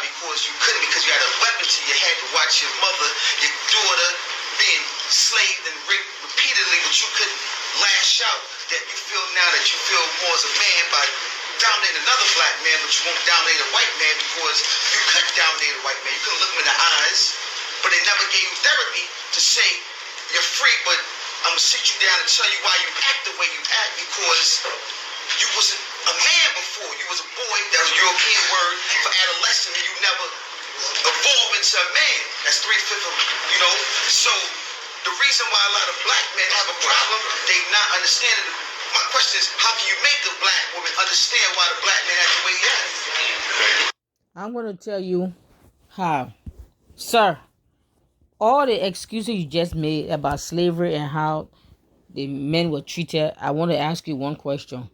because you couldn't, because you had a weapon to your head to watch your mother, your daughter being slaved and raped repeatedly, but you couldn't lash out. That you feel now that you feel more as a man by dominating another black man, but you won't dominate a white man because you could dominate a white man. You couldn't look him in the eyes, but they never gave you therapy to say you're free, but I'm going to sit you down and tell you why you act the way you act, because you wasn't a man before. You was a boy. That was a European word for adolescent, and you never evolved into a man. That's 3/5 of, you know. So the reason why a lot of black men have a problem, they not understanding. My question is, how can you make a black woman understand why the black man acts the way he acts? I'm going to tell you how. Sir, all the excuses you just made about slavery and how the men were treated, I want to ask you one question.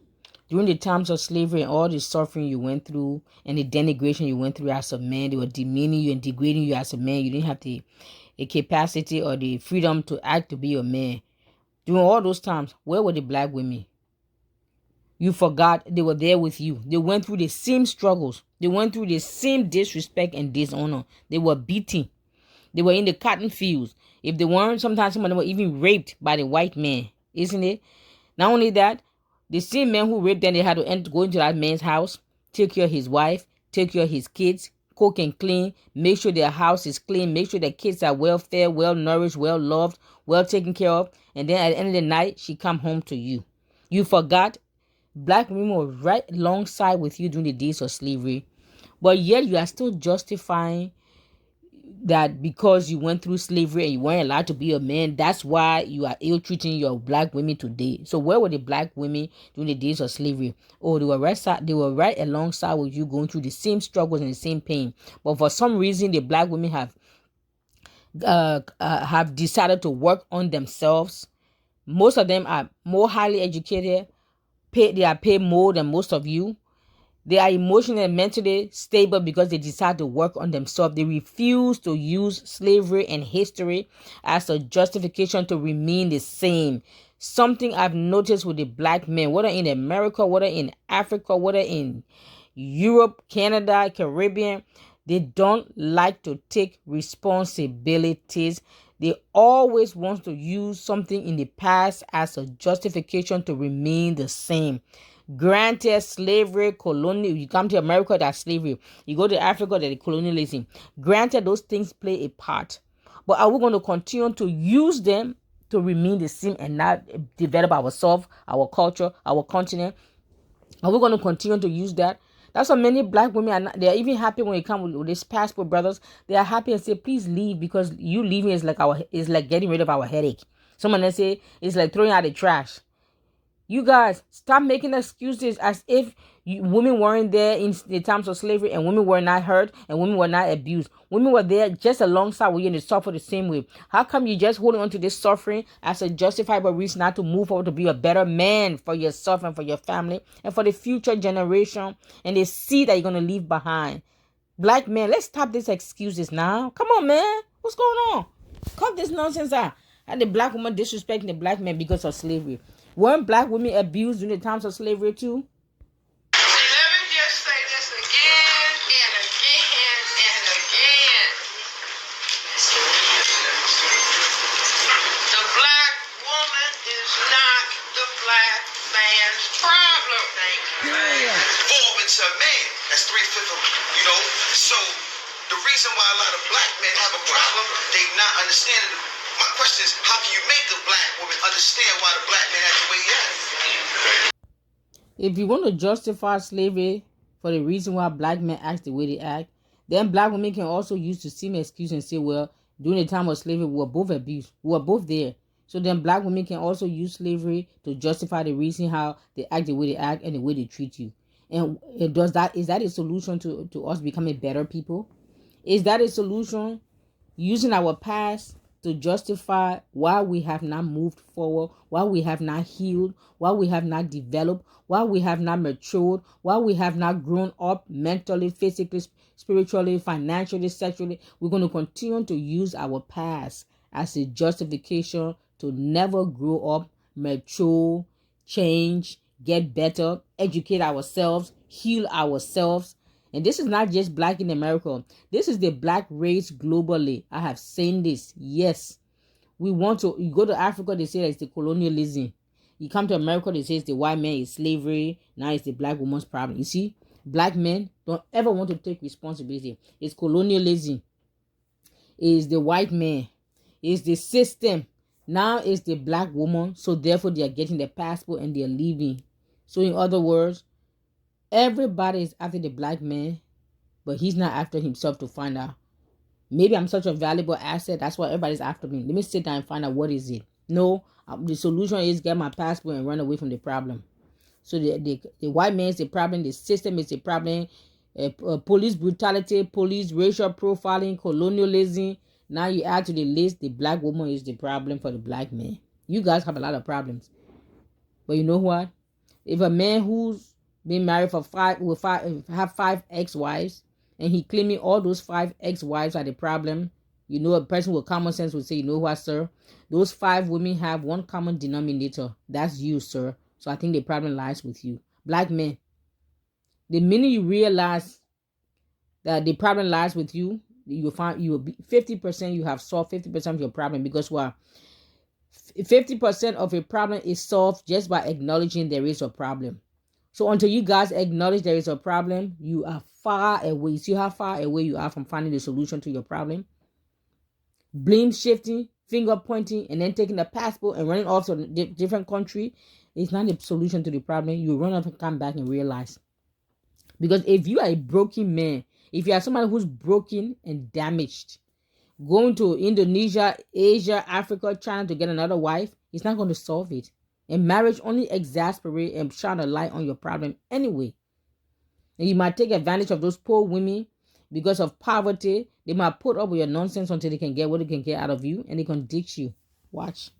During the times of slavery and all the suffering you went through and the denigration you went through as a man, they were demeaning you and degrading you as a man. You didn't have the capacity or the freedom to act to be a man. During all those times, where were the black women? You forgot they were there with you. They went through the same struggles. They went through the same disrespect and dishonor. They were beaten. They were in the cotton fields. If they weren't, sometimes some of them were even raped by the white man, isn't it? Not only that, the same men who raped them, they had to go into that man's house, take care of his wife, take care of his kids, cook and clean, make sure their house is clean, make sure their kids are well fed, well nourished, well loved, well taken care of. And then at the end of the night, she come home to you. You forgot black women were right alongside with you during the days of slavery. But yet you are still justifying that because you went through slavery and you weren't allowed to be a man, that's why you are ill-treating your black women today. So where were the black women during the days of slavery? Oh, they were right alongside with you, going through the same struggles and the same pain. But for some reason, the black women have decided to work on themselves. Most of them are more highly educated. They are paid more than most of you. They are emotionally and mentally stable because they decide to work on themselves. They refuse to use slavery and history as a justification to remain the same. Something I've noticed with the black men, whether in America, whether in Africa, whether in Europe, Canada, Caribbean, they don't like to take responsibilities. They always want to use something in the past as a justification to remain the same. Granted, slavery, colonial, you come to America, that's slavery. You go to Africa, that's colonialism. Granted, those things play a part. But are we going to continue to use them to remain the same and not develop ourselves, our culture, our continent? Are we going to continue to use that? That's why many black women are not, they're even happy when you come with this passport, brothers. They are happy and say, please leave, because you leaving is like getting rid of our headache. Someone else say it's like throwing out the trash. You guys, stop making excuses as if women weren't there in the times of slavery and women were not hurt and women were not abused. Women were there just alongside with you and they suffer the same way. How come you just holding on to this suffering as a justifiable reason not to move forward to be a better man for yourself and for your family and for the future generation and the seed that you're going to leave behind? Black men, let's stop these excuses now. Come on, man. What's going on? Cut this nonsense out. And the black woman disrespecting the black man because of slavery. Weren't black women abused during the times of slavery too? Let me just say this again and again and again. The black woman is not the black man's problem. Evolve into a man. That's 3/5 of, you know. So the reason why a lot of black men have a problem, they not understanding. My question is, how can you make a black woman understand why the black man acts the way he acts? If you want to justify slavery for the reason why black men act the way they act, then black women can also use the same excuse and say, well, during the time of slavery, we were both abused. We were both there. So then black women can also use slavery to justify the reason how they act the way they act and the way they treat you. And is that a solution to us becoming better people? Is that a solution? Using our past to justify why we have not moved forward, why we have not healed, why we have not developed, why we have not matured, why we have not grown up mentally, physically, spiritually, financially, sexually. We're going to continue to use our past as a justification to never grow up, mature, change, get better, educate ourselves, heal ourselves, And this is not just black in America. This is the black race globally. I have seen this. Yes. You go to Africa, they say that it's the colonialism. You come to America, they say it's the white man, it's slavery. Now it's the black woman's problem. You see, black men don't ever want to take responsibility. It's colonialism. It's the white man. It's the system. Now it's the black woman. So therefore, they are getting the passport and they are leaving. So in other words, everybody is after the black man, but he's not after himself to find out. Maybe I'm such a valuable asset. That's why everybody's after me. Let me sit down and find out what is it. No, the solution is get my passport and run away from the problem. So the white man is the problem. The system is the problem. Police brutality, police racial profiling, colonialism. Now you add to the list, the black woman is the problem for the black man. You guys have a lot of problems. But you know what? If a man who's been married for have 5 ex-wives, and he claiming all those 5 ex-wives are the problem, you know, a person with common sense would say, you know what, sir? Those 5 women have one common denominator. That's you, sir. So I think the problem lies with you. Black men, the minute you realize that the problem lies with you, you will find you will be 50%, you have solved 50% of your problem. Because what? 50% of your problem is solved just by acknowledging there is a problem. So until you guys acknowledge there is a problem, you are far away. See how far away you are from finding the solution to your problem? Blame shifting, finger pointing, and then taking the passport and running off to a different country is not the solution to the problem. You run off and come back and realize. Because if you are a broken man, if you are somebody who's broken and damaged, going to Indonesia, Asia, Africa, China to get another wife, it's not going to solve it. And marriage only exasperates and shine a light on your problem anyway. And you might take advantage of those poor women because of poverty. They might put up with your nonsense until they can get what they can get out of you, and they can ditch you. Watch.